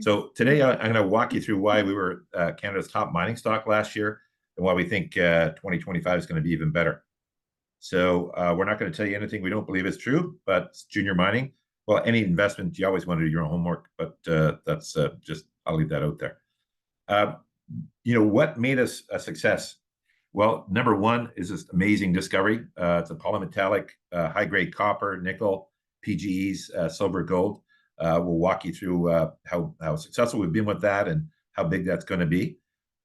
So today I'm going to walk you through why we were Canada's top mining stock last year and why we think 2025 is going to be even better. So we're not going to tell you anything we don't believe is true, but it's junior mining. Well, any investment, you always want to do your own homework, but that's just, I'll leave that out there. Uh, what made us a success? Well, number one is this amazing discovery. It's a polymetallic, high-grade copper, nickel, PGEs, silver, gold. We'll walk you through how successful we've been with that and how big that's going to be.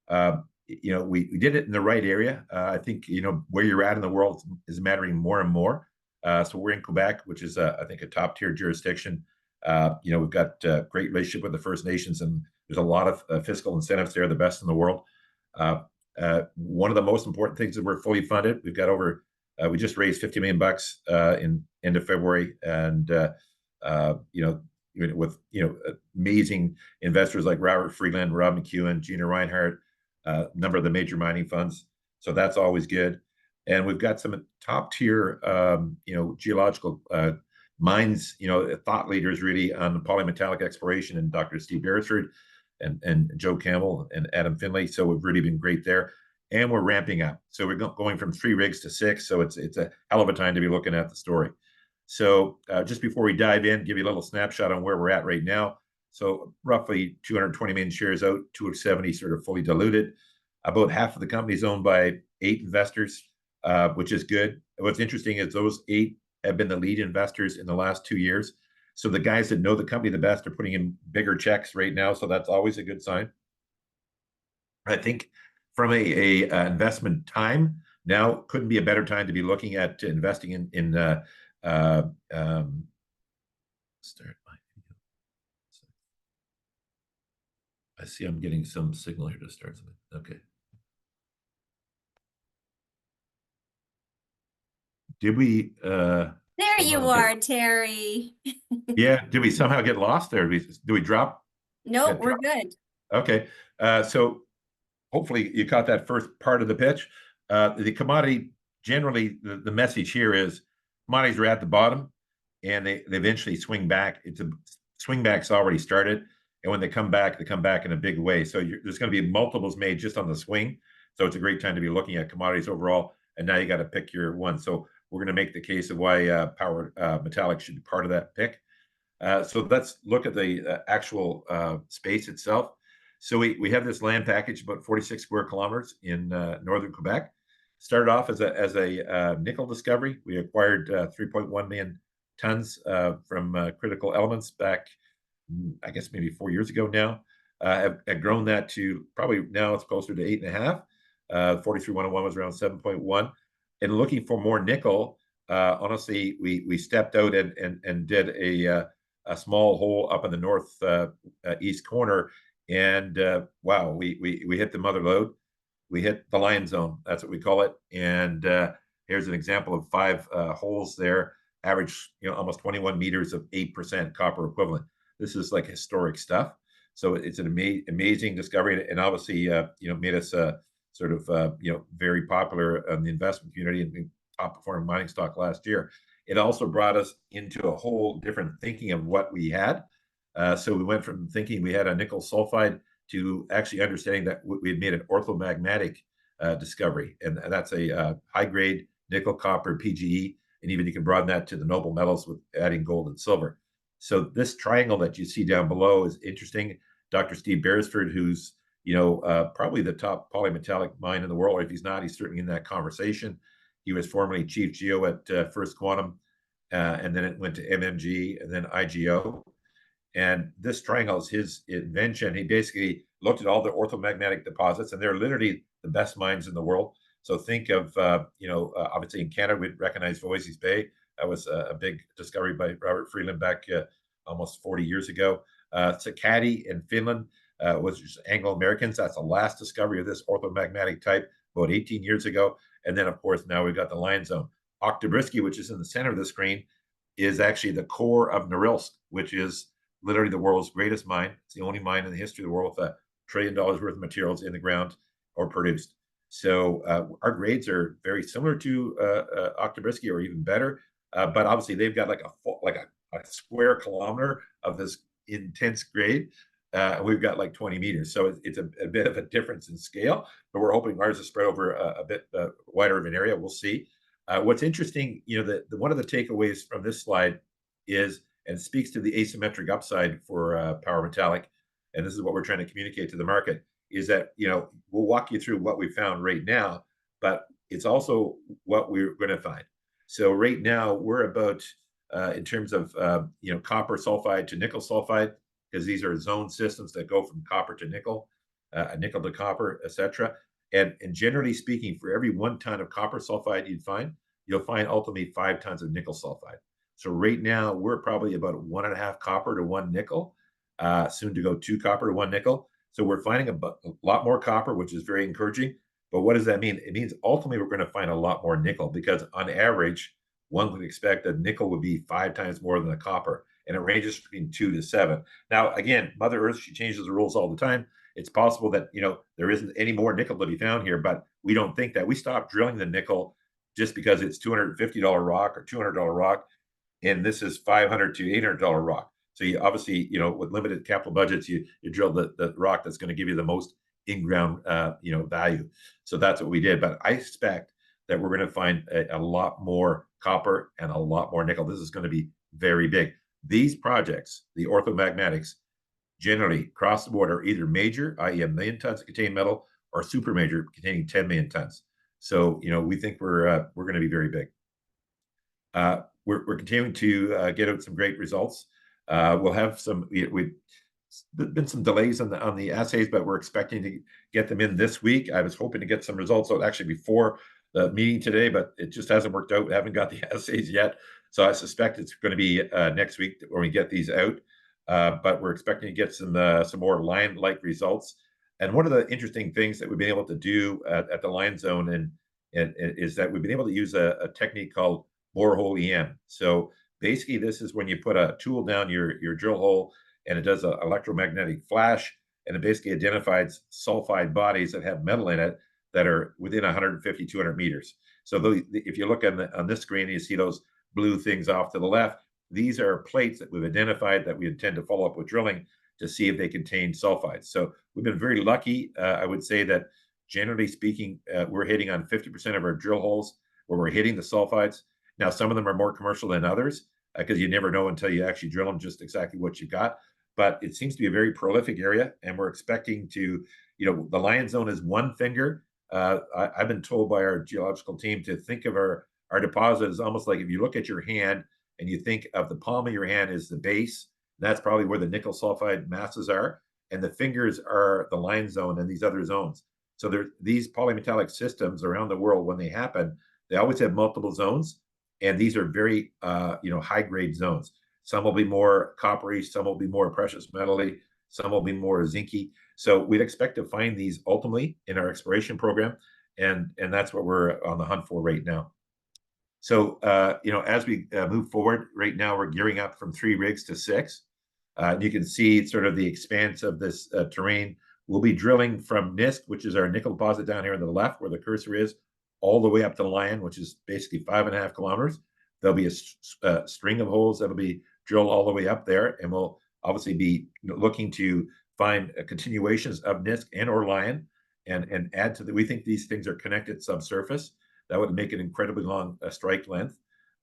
We did it in the right area. I think where you're at in the world is mattering more and more. So we're in Quebec, which is I think a top tier jurisdiction. We've got a great relationship with the First Nations, and there's a lot of fiscal incentives there, the best in the world. One of the most important things is we're fully funded. We've got we just raised $50 million in end of February, and with amazing investors like Robert Freeland, Rob McEwen, Gina Reinhardt, a number of the major mining funds. So that's always good. And we've got some top tier, geological mines, thought leaders really on the polymetallic exploration, and Dr. Steve Beresford and Joe Campbell and Adam Finlay. So we've really been great there. And we're ramping up. So we're going from 3 rigs to 6. So it's a hell of a time to be looking at the story. So just before we dive in, give you a little snapshot on where we're at right now. So roughly 220 million shares out, 270 sort of fully diluted. About half of the company is owned by 8 investors, which is good. What's interesting is those 8 have been the lead investors in the last 2 years. So the guys that know the company the best are putting in bigger checks right now. So that's always a good sign. I think from a investment time, now couldn't be a better time to be looking at investing in start my video. I see I'm getting some signal here to start something. Okay. Did we there you are, Terry. Yeah, did we somehow get lost there? Do we drop? Nope, we're good. Okay. So hopefully you caught that first part of the pitch. The commodity, generally, the message here is commodities are at the bottom, and they eventually swing back. Swing back's already started, and when they come back in a big way. So there's going to be multiples made just on the swing. So it's a great time to be looking at commodities overall. And now you got to pick your one. So we're going to make the case of why power metallic should be part of that pick. So let's look at the actual space itself. So we have this land package, about 46 square kilometers in northern Quebec. Started off as a nickel discovery. We acquired 3.1 million tons from Critical Elements back, I guess maybe 4 years ago now. Have grown that to probably now it's closer to 8.5. 43-101 was around 7.1. And looking for more nickel, honestly, we stepped out and did a small hole up in the north east corner. And wow, we hit the mother lode. We hit the lion zone. That's what we call it. And here's an example of 5 holes there. Average, almost 21 meters of 8% copper equivalent. This is like historic stuff. So it's an amazing discovery, and obviously, made us sort of, very popular in the investment community and top performing mining stock last year. It also brought us into a whole different thinking of what we had. So we went from thinking we had a nickel sulfide to actually understanding that we had made an orthomagmatic discovery, and that's a high-grade nickel, copper, PGE, and even you can broaden that to the noble metals with adding gold and silver. So this triangle that you see down below is interesting. Dr. Steve Beresford, who's probably the top polymetallic mine in the world, or if he's not, he's certainly in that conversation. He was formerly chief geo at First Quantum, and then it went to MMG and then IGO. And this triangle is his invention. He basically looked at all the orthomagmatic deposits, and they're literally the best mines in the world. So think of, obviously in Canada, we'd recognize Voisey's Bay. That was a big discovery by Robert Freeland back almost 40 years ago. Sakatti in Finland was just Anglo-Americans. That's the last discovery of this orthomagmatic type about 18 years ago. And then, of course, now we've got the Lion Zone. Oktyabrsky, which is in the center of the screen, is actually the core of Norilsk, which is literally the world's greatest mine. It's the only mine in the history of the world with $1 trillion worth of materials in the ground or produced. So our grades are very similar to Oktyabrsky, or even better. But obviously, they've got like a square kilometer of this intense grade. we've got like 20 meters. So it's a bit of a difference in scale, but we're hoping ours is spread over a bit wider of an area. We'll see. What's interesting, one of the takeaways from this slide is, and speaks to the asymmetric upside for power metallic, and this is what we're trying to communicate to the market, is that, we'll walk you through what we found right now, but it's also what we're going to find. So right now we're about, in terms of, copper sulfide to nickel sulfide, because these are zone systems that go from copper to nickel to copper, etc. And generally speaking, for every 1 ton of copper sulfide you'll find ultimately 5 tons of nickel sulfide. So right now we're probably about 1.5 copper to 1 nickel, soon to go 2 copper to 1 nickel. So we're finding a lot more copper, which is very encouraging. But what does that mean? It means ultimately we're going to find a lot more nickel, because on average, one would expect that nickel would be 5 times more than the copper, and it ranges between 2 to 7. Now, again, Mother Earth, she changes the rules all the time. It's possible that, there isn't any more nickel to be found here, but we don't think that. We stopped drilling the nickel just because it's $250 rock or $200 rock, and this is $500 to $800 rock. So you obviously, with limited capital budgets, you drill the rock that's going to give you the most in-ground, value. So that's what we did. But I expect that we're going to find a lot more copper and a lot more nickel. This is going to be very big. These projects, the orthomagmatics, generally across the board are either major, i.e. 1 million tons of contained metal, or super major, containing 10 million tons. So, we think we're going to be very big. We're continuing to get out some great results. We'll have some. We've been some delays on the assays, but we're expecting to get them in this week. I was hoping to get some results out actually before the meeting today, but it just hasn't worked out. We haven't got the assays yet, so I suspect it's going to be next week when we get these out. But we're expecting to get some more line-like results. And one of the interesting things that we've been able to do at the line zone and is that we've been able to use a technique called borehole EM. So basically, this is when you put a tool down your drill hole, and it does an electromagnetic flash, and it basically identifies sulfide bodies that have metal in it that are within 150, 200 meters. So if you look on this screen, you see those blue things off to the left. These are plates that we've identified that we intend to follow up with drilling to see if they contain sulfides. So we've been very lucky. I would say that generally speaking, we're hitting on 50% of our drill holes where we're hitting the sulfides. Now, some of them are more commercial than others, because you never know until you actually drill them just exactly what you got. But it seems to be a very prolific area, and we're expecting to, the Lion Zone is one finger. I've been told by our geological team to think of our deposit as almost like if you look at your hand and you think of the palm of your hand as the base, that's probably where the nickel sulfide masses are, and the fingers are the Lion Zone and these other zones. So these polymetallic systems around the world, when they happen, they always have multiple zones, and these are very, high-grade zones. Some will be more coppery, some will be more precious metally, some will be more zinky. So we'd expect to find these ultimately in our exploration program, and that's what we're on the hunt for right now. So, as we move forward, right now we're gearing up from 3 rigs to 6. You can see sort of the expanse of this terrain. We'll be drilling from NISK, which is our nickel deposit down here on the left where the cursor is, all the way up to Lion, which is basically 5.5 kilometers. There'll be a string of holes that'll be drilled all the way up there, and we'll obviously be looking to find continuations of NISK and or Lion and add to we think these things are connected subsurface. That would make an incredibly long strike length.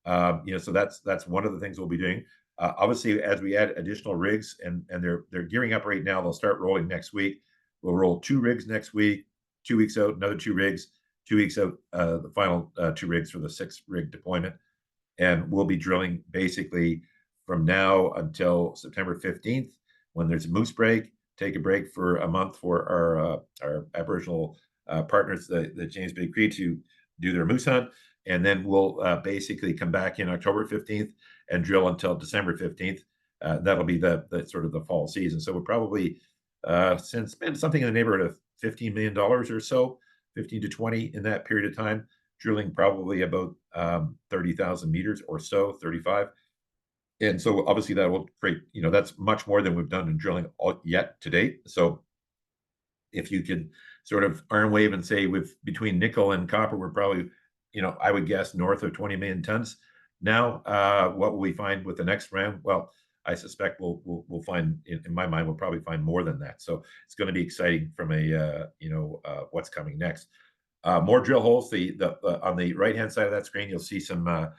So that's one of the things we'll be doing. Obviously, as we add additional rigs, and they're gearing up right now, they'll start rolling next week. We'll roll 2 rigs next week, 2 weeks out, another 2 rigs, 2 weeks out, the final 2 rigs for the 6 rig deployment. And we'll be drilling basically from now until September 15th, when there's a moose break, take a break for a month for our Aboriginal partners, the James Bay Cree, to do their moose hunt. And then we'll basically come back in October 15th and drill until December 15th. That'll be the sort of the fall season. So we'll probably spend something in the neighborhood of $15 million or so, 15 to 20 in that period of time, drilling probably about 30,000 meters or so, 35. And so obviously that will create, that's much more than we've done in drilling yet to date. So if you could sort of arm wave and say between nickel and copper, we're probably, I would guess north of 20 million tons. Now, what will we find with the next round? Well, I suspect we'll find in my mind we'll probably find more than that. So it's going to be exciting from a what's coming next. More drill holes. The on the right hand side of that screen, you'll see some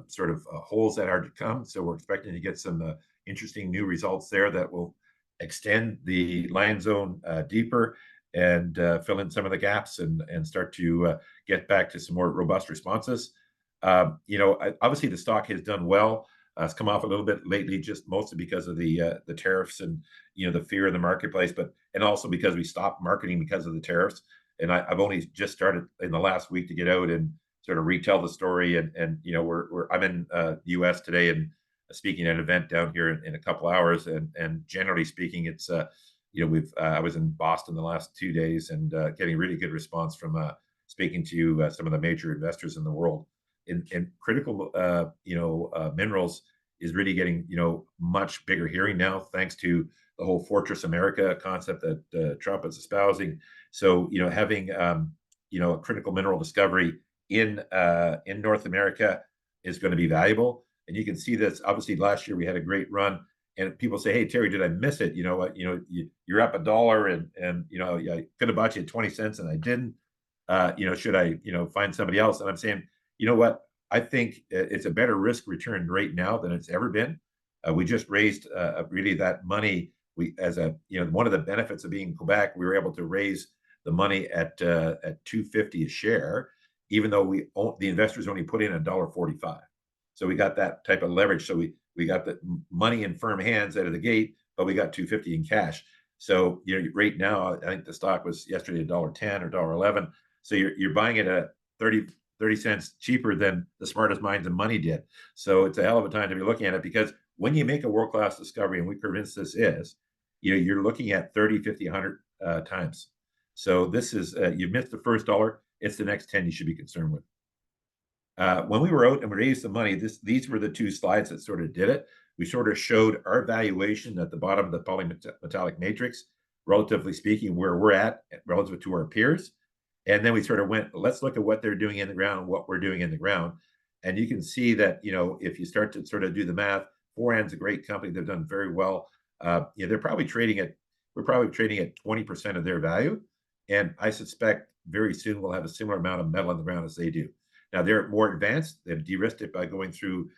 sort of holes that are to come. So we're expecting to get some interesting new results there that will extend the line zone deeper and fill in some of the gaps and start to get back to some more robust responses. Obviously the stock has done well. It's come off a little bit lately, just mostly because of the tariffs and the fear in the marketplace, and also because we stopped marketing because of the tariffs. And I've only just started in the last week to get out and sort of retell the story. And I'm in the U.S. today and speaking at an event down here in a couple hours. And generally speaking, it's I was in Boston the last 2 days and getting really good response from speaking to some of the major investors in the world. And critical minerals is really getting much bigger hearing now, thanks to the whole Fortress America concept that Trump is espousing. So having a critical mineral discovery in North America is going to be valuable. And you can see this. Obviously, last year we had a great run, and people say, "Hey, Terry, did I miss it? You're up $1, and I could have bought you at 20 cents, and I didn't. Should I find somebody else?" And I'm saying, you know what? I think it's a better risk return right now than it's ever been. We just raised really that money. We, as one of the benefits of being in Quebec, we were able to raise the money at $2.50 a share, even though the investors only put in $1.45. So we got that type of leverage. So we got the money in firm hands out of the gate, but we got $2.50 in cash. So right now, I think the stock was yesterday $1.10 or $1.11. So you're buying it at 30 cents cheaper than the smartest minds in money did. So it's a hell of a time to be looking at it, because when you make a world-class discovery, and we convinced this is, you're looking at 30, 50, 100 times. So this is, you missed the first dollar, it's the next 10 you should be concerned with. When we were out and we raised the money, these were the two slides that sort of did it. We sort of showed our valuation at the bottom of the polymetallic matrix, relatively speaking, where we're at relative to our peers. And then we sort of went, let's look at what they're doing in the ground and what we're doing in the ground. And you can see that, if you start to sort of do the math, Foran's a great company. They've done very well. We're probably trading at 20% of their value. And I suspect very soon we'll have a similar amount of metal in the ground as they do. Now, they're more advanced. They've de-risked it by going through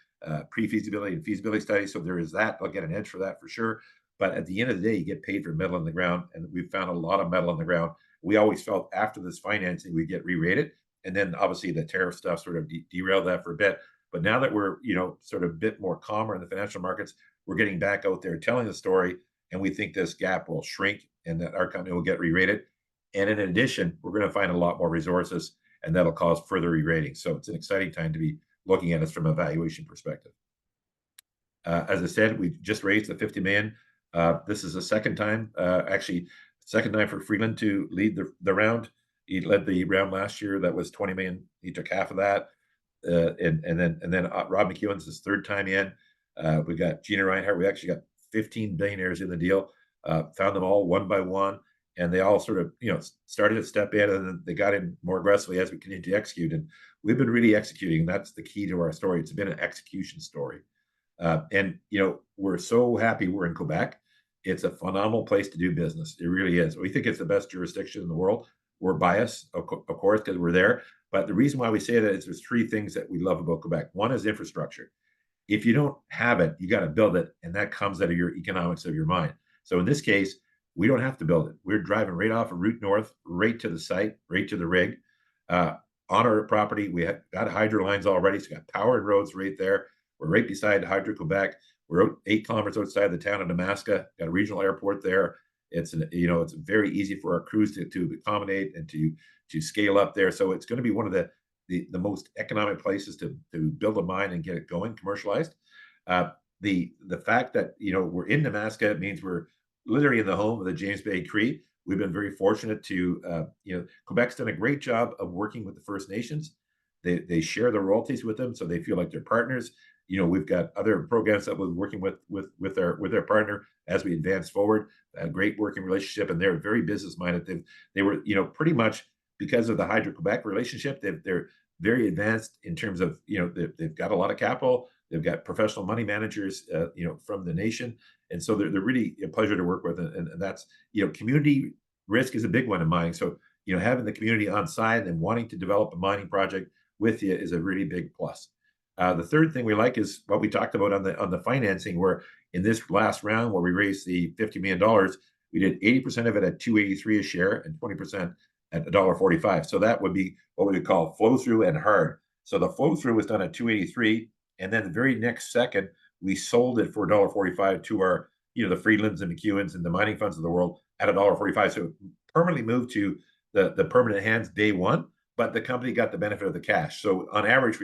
pre-feasibility and feasibility studies. So there is that. They'll get an edge for that for sure. But at the end of the day, you get paid for metal in the ground. And we've found a lot of metal in the ground. We always felt after this financing, we get re-rated. And then obviously the tariff stuff sort of derailed that for a bit. But now that we're, sort of a bit more calmer in the financial markets, we're getting back out there telling the story. And we think this gap will shrink and that our company will get re-rated. And in addition, we're going to find a lot more resources, and that'll cause further re-rating. So it's an exciting time to be looking at us from a valuation perspective. As I said, we just raised the 50 million. This is the second time for Freeland to lead the round. He led the round last year. That was 20 million. He took half of that. And then Rob McEwen's his third time in. We got Gina Reinhart. We actually got 15 billionaires in the deal. Found them all one by one. And they all sort of, started to step in, and then they got in more aggressively as we continued to execute. And we've been really executing. And that's the key to our story. It's been an execution story. And we're so happy we're in Quebec. It's a phenomenal place to do business. It really is. We think it's the best jurisdiction in the world. We're biased, of course, because we're there. But the reason why we say that is there's three things that we love about Quebec. One is infrastructure. If you don't have it, you got to build it. And that comes out of your economics of your mind. So in this case, we don't have to build it. We're driving right off of Route North, right to the site, right to the rig. On our property, we have got hydro lines already. So we got power and roads right there. We're right beside Hydro-Quebec. We're 8 kilometers outside the town of Nemaska. Got a regional airport there. It's it's very easy for our crews to accommodate and to scale up there. So it's going to be one of the most economic places to build a mine and get it going, commercialized. The fact that we're in Nemaska means we're literally in the home of the James Bay Cree. We've been very fortunate to Quebec's done a great job of working with the First Nations. They share the royalties with them, so they feel like they're partners. We've got other programs that we're working with their partner as we advance forward. A great working relationship, and they're very business minded. They were pretty much, because of the Hydro-Quebec relationship, they're very advanced in terms of they've got a lot of capital. They've got professional money managers, from the nation, and so they're really a pleasure to work with. And that's community risk is a big one in mining. So having the community on side and wanting to develop a mining project with you is a really big plus. The third thing we like is what we talked about on the financing, where in this last round where we raised the $50 million, we did 80% of it at 283 a share and 20% at $1.45. So that would be what we would call flow through and hard. So the flow through was done at 283, and then the very next second we sold it for $1.45 to our the Friedlands and McEwens and the mining funds of the world at $1.45. So it permanently moved to the permanent hands day one, but the company got the benefit of the cash. So on average,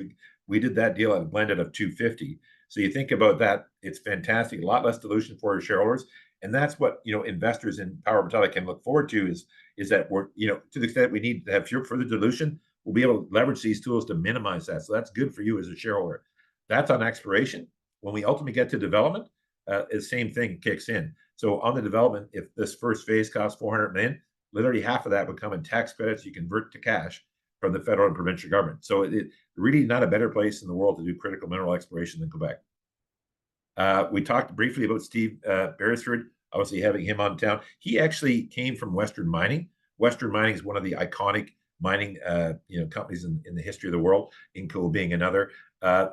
we did that deal at a blended of 250. So you think about that, it's fantastic. A lot less dilution for our shareholders, and that's what investors in Power Metallic can look forward to is that we're to the extent we need to have further dilution, we'll be able to leverage these tools to minimize that. So that's good for you as a shareholder. That's on exploration. When we ultimately get to development, the same thing kicks in. So on the development, if this first phase costs $400 million, literally half of that would come in tax credits you convert to cash from the federal and provincial government. So it really not a better place in the world to do critical mineral exploration than Quebec. We talked briefly about Steve Beresford, obviously having him on town. He actually came from Western Mining. Western Mining is one of the iconic mining companies in the history of the world, Inco being another.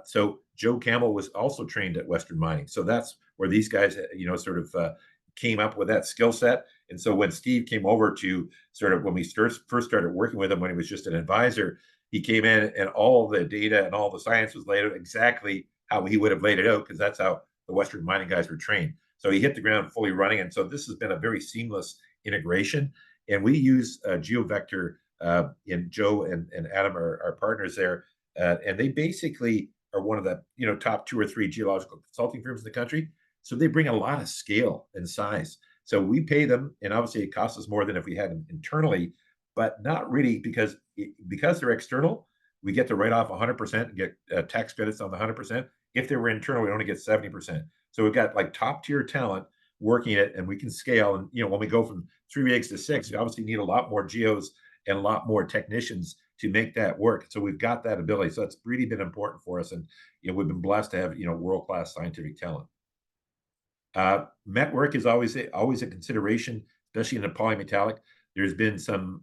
So Joe Campbell was also trained at Western Mining. So that's where these guys, sort of came up with that skill set. And so when Steve came over to when we first started working with him, when he was just an advisor, he came in and all the data and all the science was laid out exactly how he would have laid it out, because that's how the Western Mining guys were trained. So he hit the ground fully running. And so this has been a very seamless integration. And we use GeoVector, and Joe and Adam are our partners there. And they basically are one of the top 2 or 3 geological consulting firms in the country. So they bring a lot of scale and size. So we pay them, and obviously it costs us more than if we had them internally, but not really because they're external. We get to write off 100% and get tax credits on the 100%. If they were internal, we only get 70%. So we've got like top tier talent working it, and we can scale. And when we go from 3 rigs to 6, we obviously need a lot more geos and a lot more technicians to make that work. So we've got that ability. So that's really been important for us, and we've been blessed to have world-class scientific talent. Met work is always a consideration, especially in a polymetallic. There's been some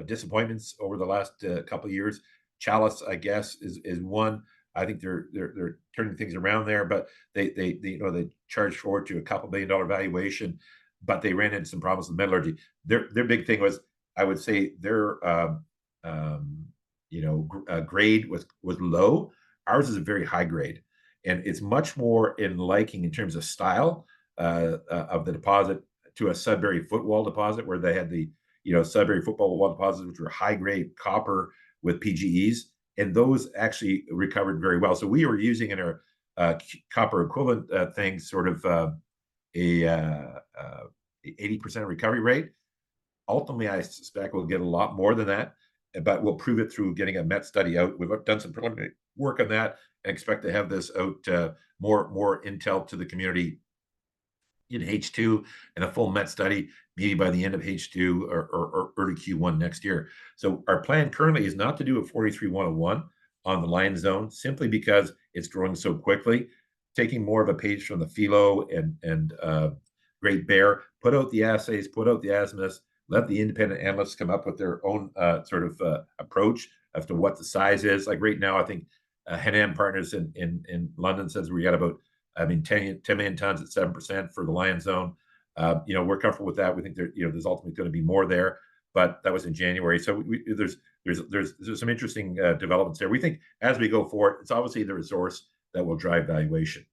disappointments over the last couple of years. Chalice, I guess, is one. I think they're turning things around there, but they charged forward to a $2 billion valuation, but they ran into some problems with metallurgy. Their big thing was, I would say, their grade was low. Ours is a very high grade, and it's much more in liking in terms of style of the deposit to a Sudbury footwall deposit, where they had the Sudbury footwall deposits, which were high grade copper with PGEs, and those actually recovered very well. So we were using in our copper equivalent things sort of a 80% recovery rate. Ultimately, I suspect we'll get a lot more than that, but we'll prove it through getting a MET study out. We've done some preliminary work on that and expect to have this out more intel to the community in H2 and a full MET study maybe by the end of H2 or early Q1 next year. So our plan currently is not to do a 43-101 on the Lion Zone, simply because it's growing so quickly. Taking more of a page from the Philo and Great Bear, put out the assays, put out the azimuths, let the independent analysts come up with their own approach as to what the size is. Like right now, I think Henan Partners in London says we got about 10 million tons at 7% for the Lion Zone. We're comfortable with that. We think there's ultimately going to be more there, but that was in January. So there's some interesting developments there. We think as we go forward, it's obviously the resource that will drive valuation.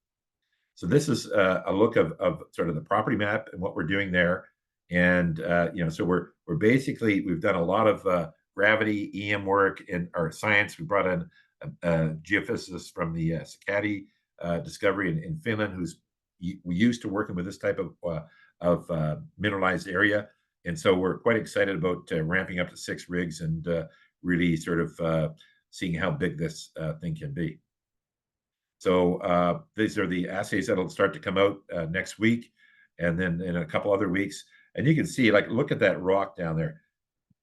So this is a look of sort of the property map and what we're doing there. And so we're basically, we've done a lot of gravity EM work in our science. We brought in a geophysicist from the Sakatti discovery in Finland, who's we used to working with this type of mineralized area. And so we're quite excited about ramping up to 6 rigs and really sort of seeing how big this thing can be. So these are the assays that'll start to come out next week, and then in a couple other weeks. And you can see, like, look at that rock down there.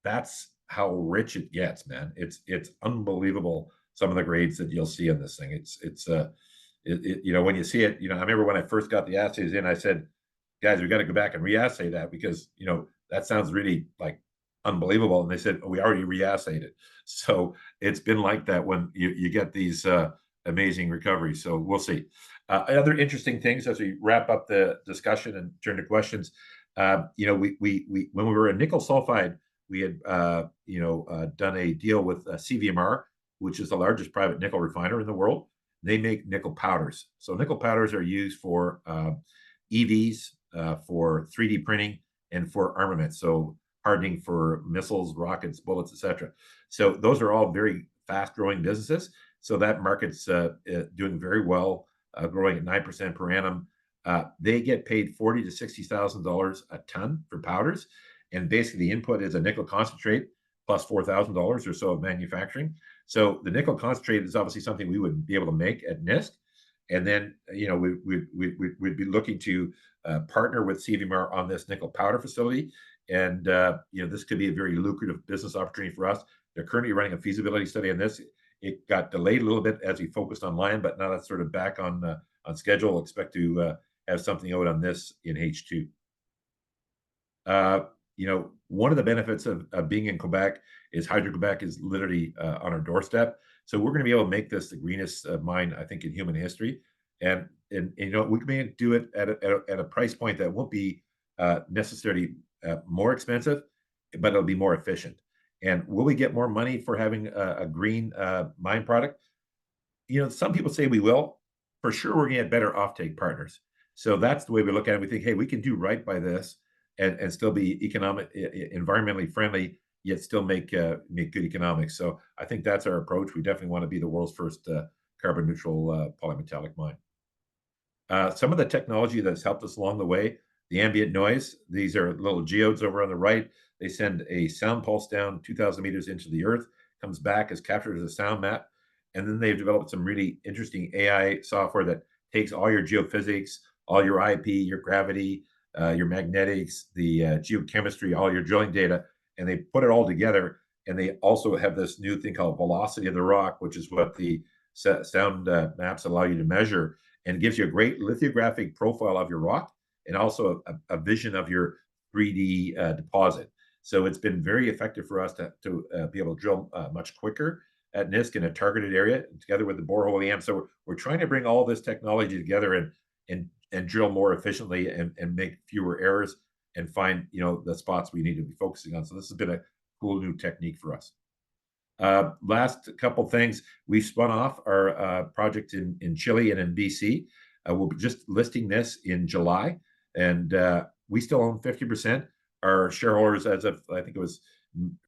That's how rich it gets, man. It's unbelievable, some of the grades that you'll see in this thing. It's when you see it, I remember when I first got the assays in, I said, guys, we got to go back and reassay that because, that sounds really like unbelievable. And they said, oh, we already reassayed it. So it's been like that when you get these amazing recoveries. So we'll see. Other interesting things as we wrap up the discussion and turn to questions. We when we were in nickel sulfide, we had done a deal with CVMR, which is the largest private nickel refiner in the world. They make nickel powders. So nickel powders are used for EVs, for 3D printing, and for armament. So hardening for missiles, rockets, bullets, etc. So those are all very fast-growing businesses. So that market's doing very well, growing at 9% per annum. They get paid $40,000 to $60,000 a ton for powders, and basically the input is a nickel concentrate plus $4,000 or so of manufacturing. So the nickel concentrate is obviously something we would be able to make at NIST, and then we'd be looking to partner with CVMR on this nickel powder facility, and this could be a very lucrative business opportunity for us. They're currently running a feasibility study on this. It got delayed a little bit as we focused on Lion, but now that's sort of back on schedule. We'll expect to have something out on this in H2. One of the benefits of being in Quebec is Hydro-Quebec is literally on our doorstep. So we're going to be able to make this the greenest mine, I think, in human history. And we can do it at a price point that won't be necessarily more expensive, but it'll be more efficient. And will we get more money for having a green mine product? Some people say we will. For sure, we're going to get better offtake partners. So that's the way we look at it. We think, hey, we can do right by this and still be environmentally friendly, yet still make good economics. So I think that's our approach. We definitely want to be the world's first carbon neutral polymetallic mine. Some of the technology that's helped us along the way, the ambient noise. These are little geodes over on the right. They send a sound pulse down 2,000 meters into the earth, comes back, is captured as a sound map. And then they've developed some really interesting AI software that takes all your geophysics, all your IP, your gravity, your magnetics, the geochemistry, all your drilling data, and they put it all together. And they also have this new thing called velocity of the rock, which is what the sound maps allow you to measure. And it gives you a great lithographic profile of your rock and also a vision of your 3D deposit. So it's been very effective for us to be able to drill much quicker at NISC in a targeted area together with the borehole EM. So we're trying to bring all this technology together and drill more efficiently and make fewer errors and find the spots we need to be focusing on. So this has been a cool new technique for us. Last couple things, we spun off our project in Chile and in BC. We'll be just listing this in July, and we still own 50%. Our shareholders, as of I think it was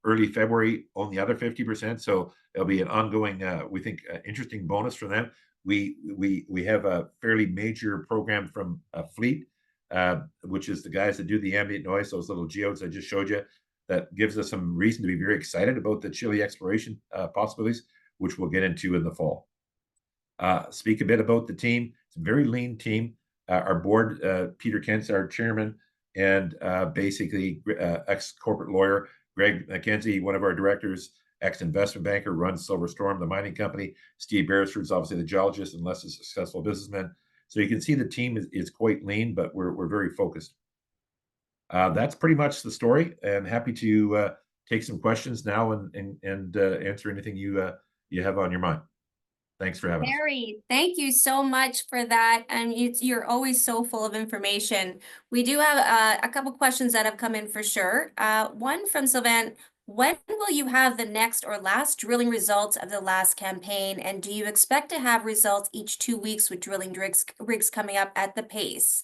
early February, own the other 50%. So it'll be an ongoing, we think, interesting bonus for them. We have a fairly major program from Fleet, which is the guys that do the ambient noise, those little geodes I just showed you. That gives us some reason to be very excited about the Chile exploration possibilities, which we'll get into in the fall. Speak a bit about the team. It's a very lean team. Our board, Peter Kent's our chairman, and basically ex-corporate lawyer. Greg McKenzie, one of our directors, ex-investment banker, runs Silver Storm, the mining company. Steve Beresford's obviously the geologist and less a successful businessman. So you can see the team is quite lean, but we're very focused. That's pretty much the story, and happy to take some questions now and answer anything you have on your mind. Thanks for having us. Terry, thank you so much for that. And you're always so full of information. We do have a couple questions that have come in for sure. One from Sylvain. When will you have the next or last drilling results of the last campaign? And do you expect to have results each 2 weeks with drilling rigs coming up at that pace?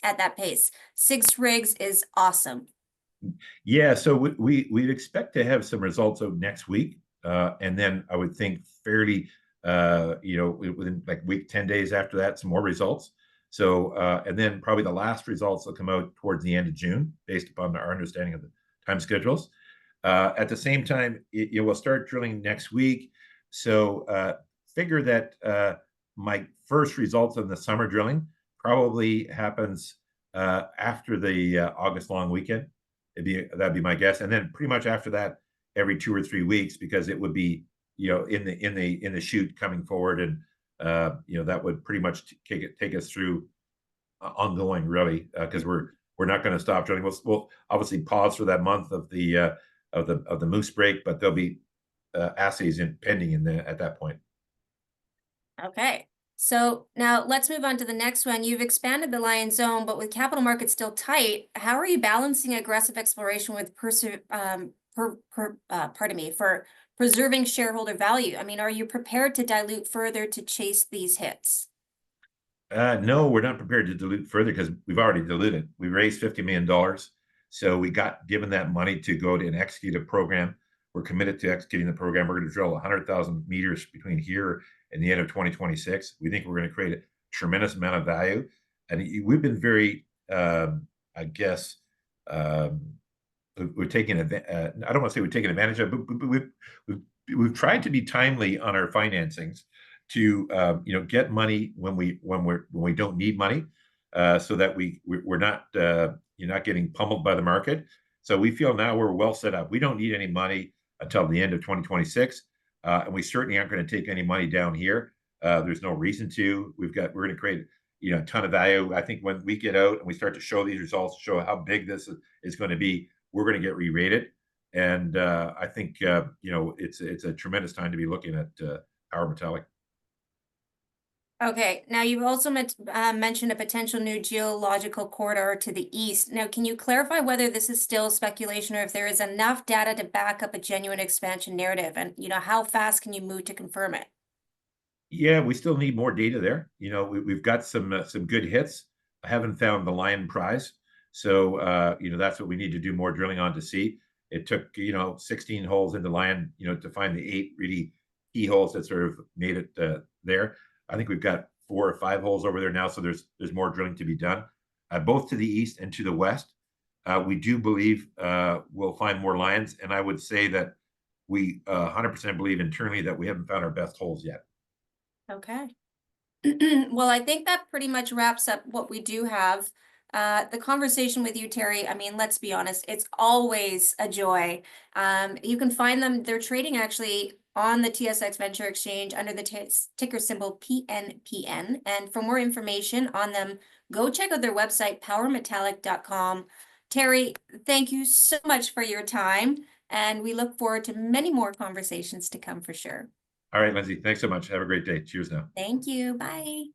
6 rigs is awesome. Yeah, so we'd expect to have some results out next week. And then I would think fairly within like week, 10 days after that, some more results. So, and then probably the last results will come out towards the end of June, based upon our understanding of the time schedules. At the same time, we'll start drilling next week. So figure that my first results on the summer drilling probably happens after the August long weekend. That'd be my guess. And then pretty much after that, every 2 or 3 weeks, because it would be in the chute coming forward, and that would pretty much take us through ongoing, really, because we're not going to stop drilling. We'll obviously pause for that month of the moose break, but there'll be assays pending at that point. Okay. So now let's move on to the next one. You've expanded the Lion Zone, but with capital markets still tight, how are you balancing aggressive exploration with for preserving shareholder value? I mean, are you prepared to dilute further to chase these hits? No, we're not prepared to dilute further because we've already diluted. We raised $50 million. So we got given that money to go to and execute a program. We're committed to executing the program. We're going to drill 100,000 meters between here and the end of 2026. We think we're going to create a tremendous amount of value. And we've been very, I guess, we're taking I don't want to say we're taking advantage of, but we've tried to be timely on our financings to get money when we don't need money, so that we're not you're not getting pummeled by the market. So we feel now we're well set up. We don't need any money until the end of 2026, and we certainly aren't going to take any money down here. There's no reason to. We're going to create a ton of value. I think when we get out and we start to show these results, show how big this is going to be, we're going to get re-rated. And I think it's a tremendous time to be looking at Power Metallic. Okay, now you've also mentioned a potential new geological corridor to the east. Now, can you clarify whether this is still speculation or if there is enough data to back up a genuine expansion narrative? And, how fast can you move to confirm it? Yeah, we still need more data there. We've got some good hits. I haven't found the Lion prize, so that's what we need to do more drilling on to see. It took 16 holes into Lion, to find the 8 really key holes that sort of made it there. I think we've got 4 or 5 holes over there now, so there's more drilling to be done, both to the east and to the west. We do believe we'll find more Lions, and I would say that we 100% believe internally that we haven't found our best holes yet. Okay. Well, I think that pretty much wraps up what we do have. The conversation with you, Terry, I mean, let's be honest, it's always a joy. You can find them, they're trading actually on the TSX Venture Exchange under the ticker symbol PNPN. And for more information on them, go check out their website, powermetallic.com. Terry, thank you so much for your time, and we look forward to many more conversations to come for sure. All right, Lindsay, thanks so much. Have a great day. Cheers now. Thank you. Bye.